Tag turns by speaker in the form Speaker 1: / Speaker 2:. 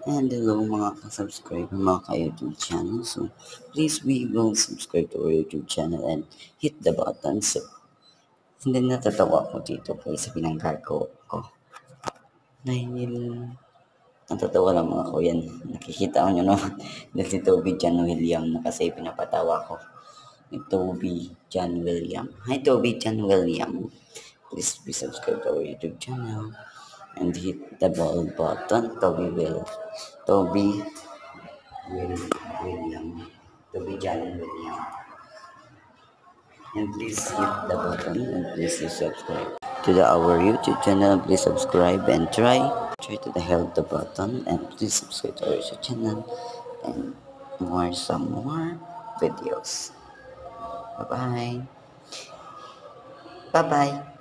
Speaker 1: And hello mga ka-subscriber, mga ka-YouTube channel. So, please we will subscribe to our YouTube channel and hit the button. So, hindi natatawa ko dito po sa pinanggagawa ko. Dahil natatawa lang mga kuyan. Nakikita ko nyo naman. Dahil si Toby John William na kasi pinapatawa ko. Ni Toby John William. Hi Toby John William. Please be subscribe to our YouTube channel and hit the bell button. Toby William. Toby John William. And please hit the button and please subscribe to our YouTube channel. Please subscribe and try to hit the button and please subscribe to our YouTube channel and some more videos. Bye bye. Bye bye.